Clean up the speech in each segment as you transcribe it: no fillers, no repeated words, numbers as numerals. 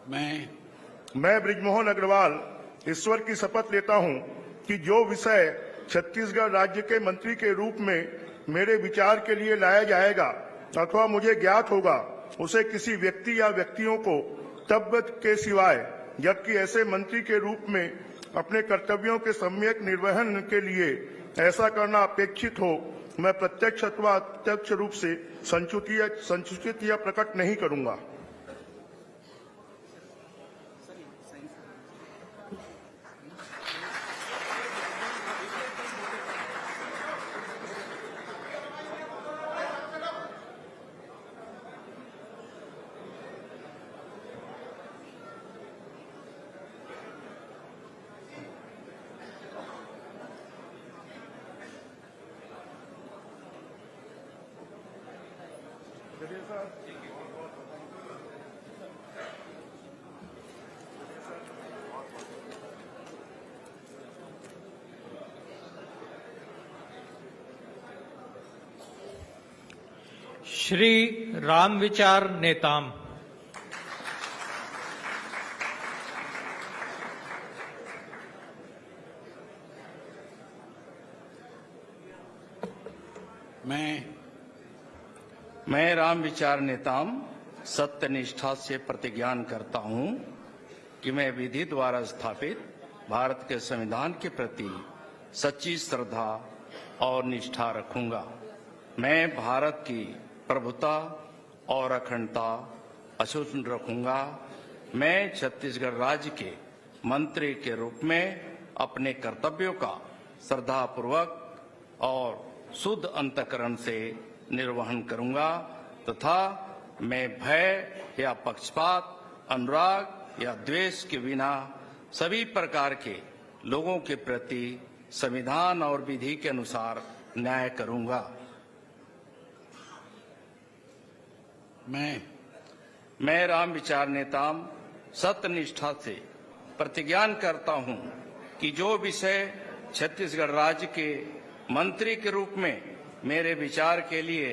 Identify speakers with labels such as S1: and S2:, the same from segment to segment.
S1: मैं बृजमोहन अग्रवाल ईश्वर की शपथ लेता हूं कि जो विषय छत्तीसगढ़ राज्य के मंत्री के रूप में मेरे विचार के लिए लाया जाएगा अथवा मुझे ज्ञात होगा, उसे किसी व्यक्ति या व्यक्तियों को तब के सिवाय जबकि ऐसे मंत्री के रूप में अपने कर्तव्यों के सम्यक निर्वहन के लिए ऐसा करना अपेक्षित हो, मैं प्रत्यक्ष अथवा अप्रत्यक्ष रूप से संसूचित या प्रकट नहीं करूंगा।
S2: श्री रामविचार नेताम।
S3: मैं रामविचार नेताम सत्य निष्ठा से प्रतिज्ञान करता हूं कि मैं विधि द्वारा स्थापित भारत के संविधान के प्रति सच्ची श्रद्धा और निष्ठा रखूंगा। मैं भारत की प्रभुता और अखंडता अक्षुण्ण रखूंगा। मैं छत्तीसगढ़ राज्य के मंत्री के रूप में अपने कर्तव्यों का श्रद्धापूर्वक और शुद्ध अंतःकरण से निर्वहन करूंगा तथा मैं भय या पक्षपात, अनुराग या द्वेष के बिना सभी प्रकार के लोगों के प्रति संविधान और विधि के अनुसार न्याय करूंगा। मैं रामविचार नेताम सत्यनिष्ठा से प्रतिज्ञान करता हूं कि जो विषय छत्तीसगढ़ राज्य के मंत्री के रूप में मेरे विचार के लिए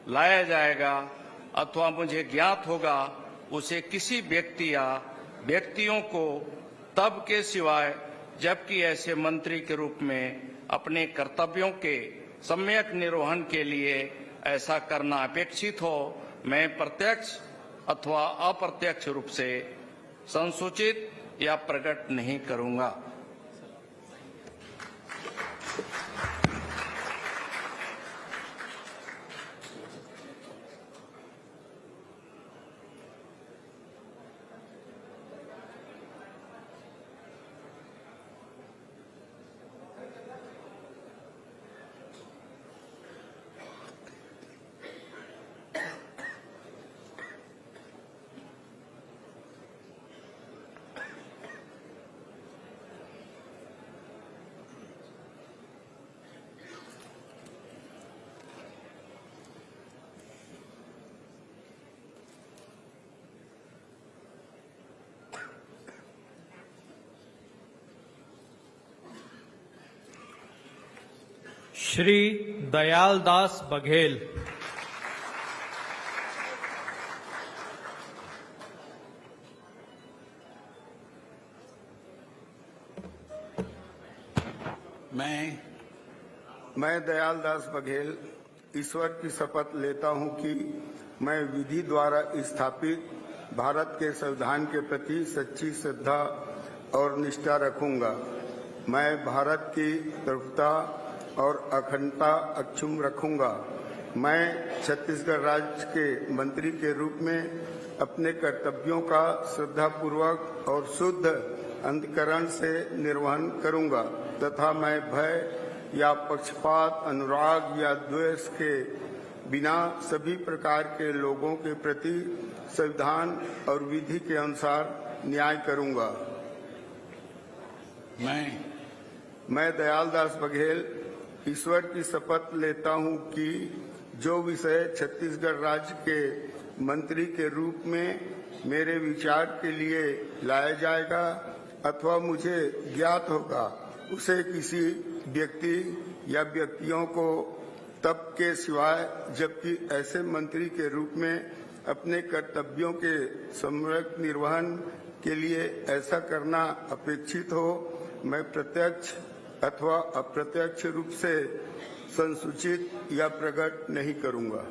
S3: लाया जाएगा अथवा मुझे ज्ञात होगा, उसे किसी व्यक्ति या व्यक्तियों को तब के सिवाय जबकि ऐसे मंत्री के रूप में अपने कर्तव्यों के सम्यक निर्वहन के लिए ऐसा करना अपेक्षित हो, मैं प्रत्यक्ष अथवा अप्रत्यक्ष रूप से संसूचित या प्रकट नहीं करूंगा।
S2: श्री दयालदास बघेल।
S4: मैं दयालदास बघेल ईश्वर की शपथ लेता हूं कि मैं विधि द्वारा स्थापित भारत के संविधान के प्रति सच्ची श्रद्धा और निष्ठा रखूंगा। मैं भारत की प्रभुता और अखंडता अक्षुण्ण रखूंगा। मैं छत्तीसगढ़ राज्य के मंत्री के रूप में अपने कर्तव्यों का श्रद्धापूर्वक और शुद्ध अंतःकरण से निर्वहन करूंगा तथा मैं भय या पक्षपात, अनुराग या द्वेष के बिना सभी प्रकार के लोगों के प्रति संविधान और विधि के अनुसार न्याय करूंगा। मैं दयालदास बघेल ईश्वर की शपथ लेता हूं कि जो विषय छत्तीसगढ़ राज्य के मंत्री के रूप में मेरे विचार के लिए लाया जाएगा अथवा मुझे ज्ञात होगा, उसे किसी व्यक्ति या व्यक्तियों को तब के सिवाय जबकि ऐसे मंत्री के रूप में अपने कर्तव्यों के सम्यक निर्वहन के लिए ऐसा करना अपेक्षित हो, मैं प्रत्यक्ष अथवा अप्रत्यक्ष रूप से संसूचित या प्रकट नहीं करूंगा।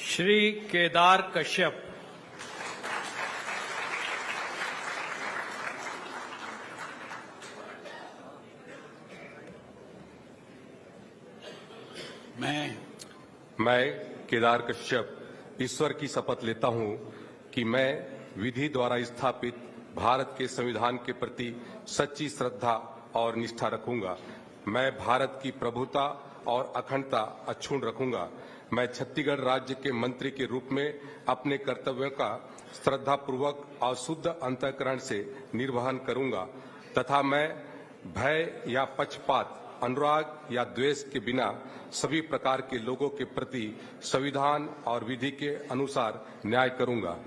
S2: श्री केदार कश्यप।
S5: मैं केदार कश्यप ईश्वर की शपथ लेता हूं कि मैं विधि द्वारा स्थापित भारत के संविधान के प्रति सच्ची श्रद्धा और निष्ठा रखूंगा। मैं भारत की प्रभुता और अखंडता अक्षुण्ण रखूंगा। मैं छत्तीसगढ़ राज्य के मंत्री के रूप में अपने कर्तव्यों का श्रद्धापूर्वक और शुद्ध अंतःकरण से निर्वहन करूंगा तथा मैं भय या पक्षपात, अनुराग या द्वेष के बिना सभी प्रकार के लोगों के प्रति संविधान और विधि के अनुसार न्याय करूंगा।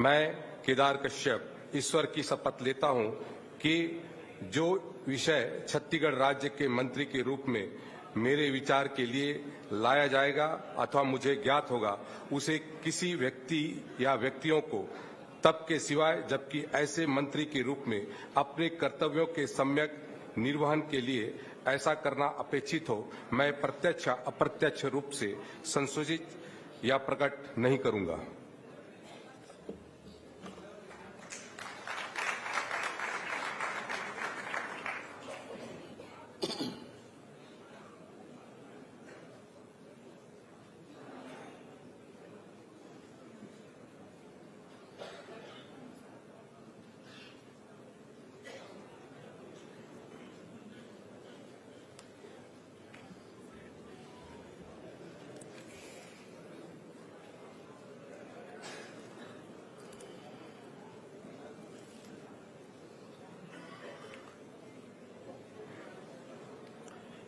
S5: मैं केदार कश्यप ईश्वर की शपथ लेता हूं कि जो विषय छत्तीसगढ़ राज्य के मंत्री के रूप में मेरे विचार के लिए लाया जाएगा अथवा मुझे ज्ञात होगा, उसे किसी व्यक्ति या व्यक्तियों को तब के सिवाय जबकि ऐसे मंत्री के रूप में अपने कर्तव्यों के सम्यक निर्वहन के लिए ऐसा करना अपेक्षित हो, मैं प्रत्यक्ष अप्रत्यक्ष रूप से संशोधित या प्रकट नहीं करूंगा।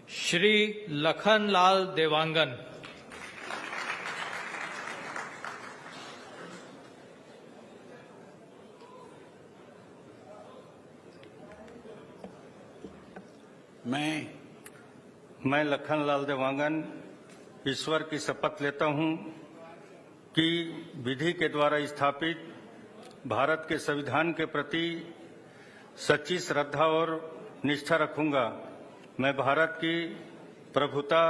S2: श्री लखनलाल देवांगन।
S6: मैं लखनलाल देवांगन ईश्वर की शपथ लेता हूं कि विधि के द्वारा स्थापित भारत के संविधान के प्रति सच्ची श्रद्धा और निष्ठा रखूंगा। मैं भारत की प्रभुता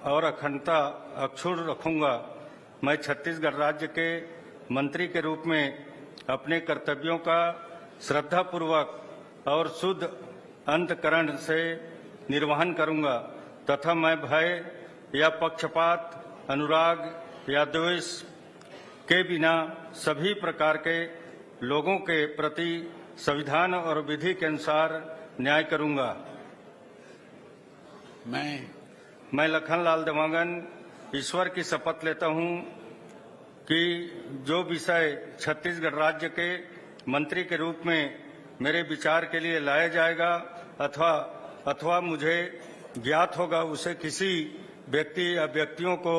S6: और अखंडता अक्षुण्ण रखूंगा। मैं छत्तीसगढ़ राज्य के मंत्री के रूप में अपने कर्तव्यों का श्रद्धापूर्वक और शुद्ध अंतःकरण से निर्वहन करूंगा तथा मैं भय या पक्षपात, अनुराग या द्वेष के बिना सभी प्रकार के लोगों के प्रति संविधान और विधि के अनुसार न्याय करूंगा। मैं लखनलाल देवांगन ईश्वर की शपथ लेता हूं कि जो विषय छत्तीसगढ़ राज्य के मंत्री के रूप में मेरे विचार के लिए लाया जाएगा अथवा मुझे ज्ञात होगा, उसे किसी व्यक्ति या व्यक्तियों को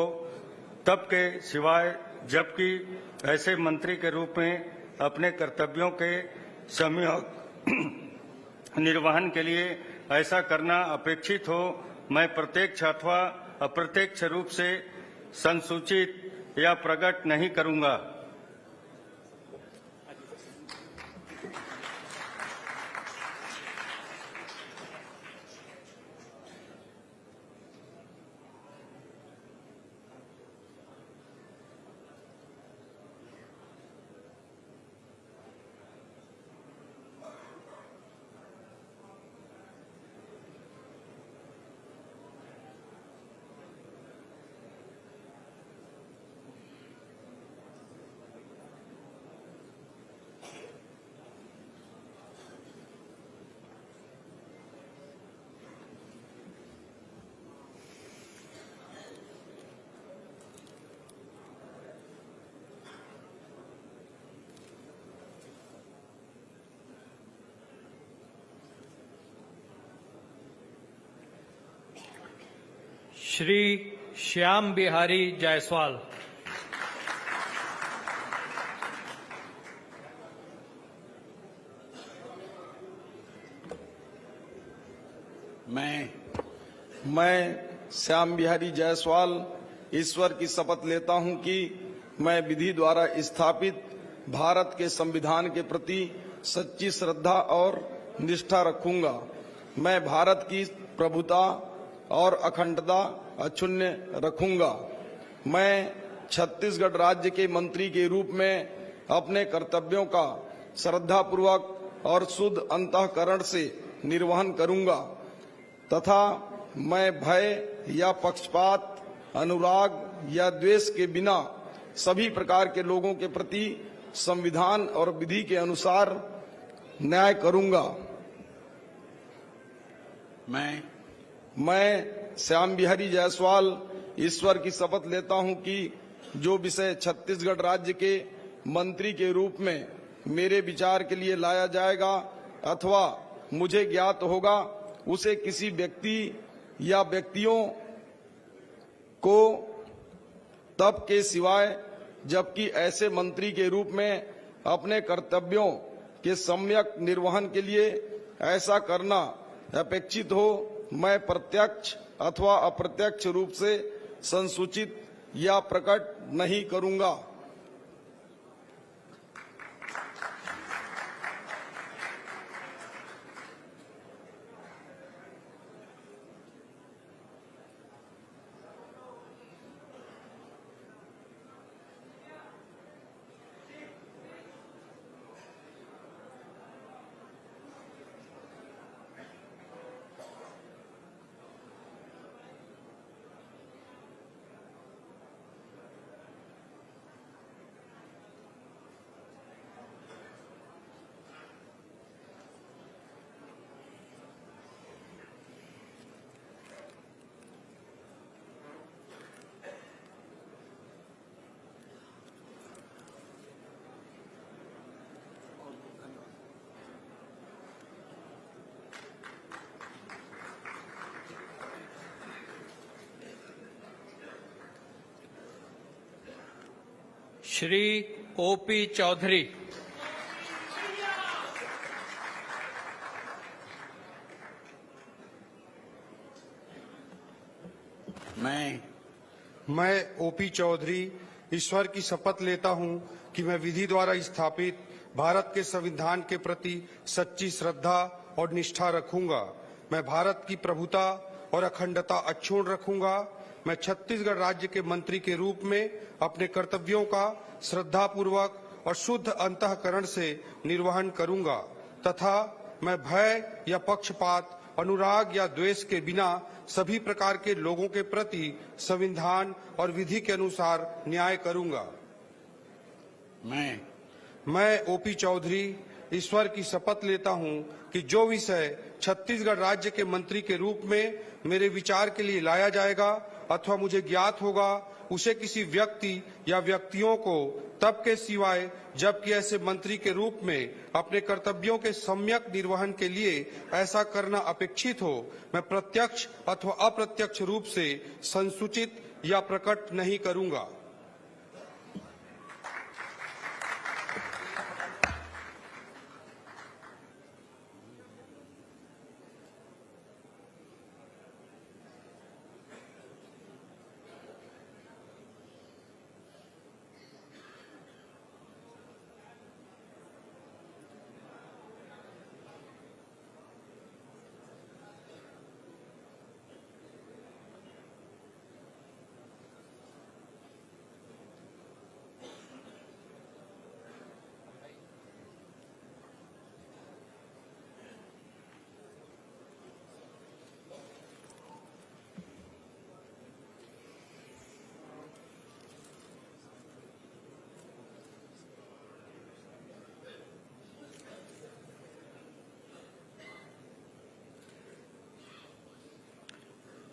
S6: तब के सिवाय जबकि ऐसे मंत्री के रूप में अपने कर्तव्यों के सम्यक निर्वहन के लिए ऐसा करना अपेक्षित हो, मैं प्रत्यक्ष अथवा अप्रत्यक्ष रूप से संसूचित या प्रकट नहीं करूंगा।
S2: श्री श्याम बिहारी जायसवाल।
S7: मैं श्याम बिहारी जायसवाल ईश्वर की शपथ लेता हूं कि मैं विधि द्वारा स्थापित भारत के संविधान के प्रति सच्ची श्रद्धा और निष्ठा रखूंगा। मैं भारत की प्रभुता और अखंडता अक्षुण्ण रखूंगा। मैं छत्तीसगढ़ राज्य के मंत्री के रूप में अपने कर्तव्यों का श्रद्धापूर्वक और शुद्ध अंतःकरण से निर्वहन करूंगा तथा मैं भय या पक्षपात, अनुराग या द्वेष के बिना सभी प्रकार के लोगों के प्रति संविधान और विधि के अनुसार न्याय करूंगा। मैं श्याम बिहारी जायसवाल ईश्वर की शपथ लेता हूं कि जो विषय छत्तीसगढ़ राज्य के मंत्री के रूप में मेरे विचार के लिए लाया जाएगा अथवा मुझे ज्ञात होगा, उसे किसी व्यक्ति या व्यक्तियों को तब के सिवाय जबकि ऐसे मंत्री के रूप में अपने कर्तव्यों के सम्यक निर्वहन के लिए ऐसा करना अपेक्षित हो, मैं प्रत्यक्ष अथवा अप्रत्यक्ष रूप से संसूचित या प्रकट नहीं करूंगा।
S2: श्री ओपी चौधरी।
S8: मैं ओपी चौधरी ईश्वर की शपथ लेता हूं कि मैं विधि द्वारा स्थापित भारत के संविधान के प्रति सच्ची श्रद्धा और निष्ठा रखूंगा। मैं भारत की प्रभुता और अखंडता अक्षुण्ण रखूंगा। मैं छत्तीसगढ़ राज्य के मंत्री के रूप में अपने कर्तव्यों का श्रद्धापूर्वक और शुद्ध अंतःकरण से निर्वहन करूंगा तथा मैं भय या पक्षपात, अनुराग या द्वेष के बिना सभी प्रकार के लोगों के प्रति संविधान और विधि के अनुसार न्याय करूंगा। मैं ओपी चौधरी ईश्वर की शपथ लेता हूं कि जो विषय छत्तीसगढ़ राज्य के मंत्री के रूप में मेरे विचार के लिए लाया जाएगा अथवा मुझे ज्ञात होगा, उसे किसी व्यक्ति या व्यक्तियों को तब के सिवाय जबकि ऐसे मंत्री के रूप में अपने कर्तव्यों के सम्यक निर्वहन के लिए ऐसा करना अपेक्षित हो, मैं प्रत्यक्ष अथवा अप्रत्यक्ष रूप से संसूचित या प्रकट नहीं करूंगा।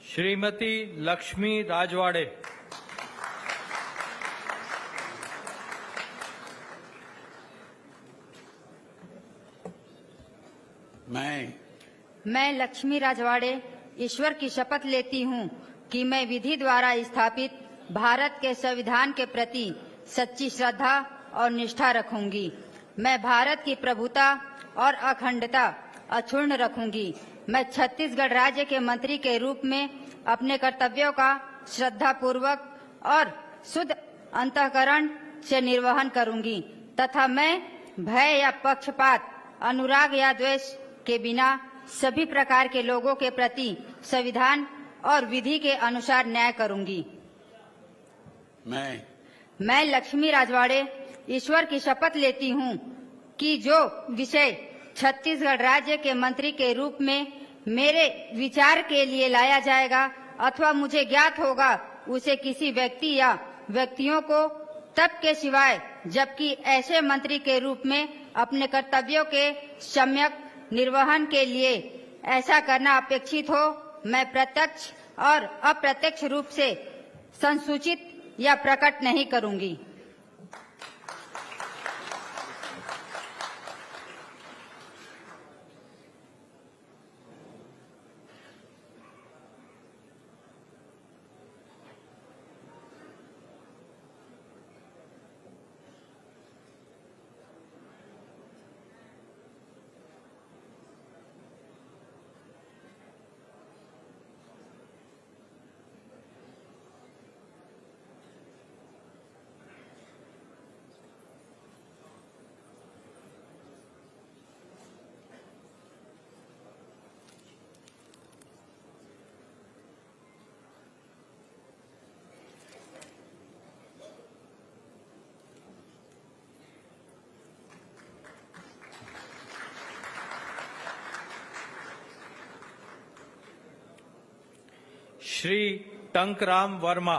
S2: श्रीमती लक्ष्मी राजवाड़े।
S9: मैं लक्ष्मी राजवाड़े ईश्वर की शपथ लेती हूँ कि मैं विधि द्वारा स्थापित भारत के संविधान के प्रति सच्ची श्रद्धा और निष्ठा रखूंगी। मैं भारत की प्रभुता और अखंडता अक्षुण्ण रखूंगी। मैं छत्तीसगढ़ राज्य के मंत्री के रूप में अपने कर्तव्यों का श्रद्धा पूर्वक और शुद्ध अंतःकरण से निर्वहन करूंगी तथा मैं भय या पक्षपात, अनुराग या द्वेष के बिना सभी प्रकार के लोगों के प्रति संविधान और विधि के अनुसार न्याय करूंगी। मैं लक्ष्मी राजवाड़े ईश्वर की शपथ लेती हूँ कि जो विषय छत्तीसगढ़ राज्य के मंत्री के रूप में मेरे विचार के लिए लाया जाएगा अथवा मुझे ज्ञात होगा, उसे किसी व्यक्ति या व्यक्तियों को तब के सिवाय जबकि ऐसे मंत्री के रूप में अपने कर्तव्यों के सम्यक निर्वहन के लिए ऐसा करना अपेक्षित हो, मैं प्रत्यक्ष और अप्रत्यक्ष रूप से संसूचित या प्रकट नहीं करूंगी।
S2: श्री टंकराम वर्मा।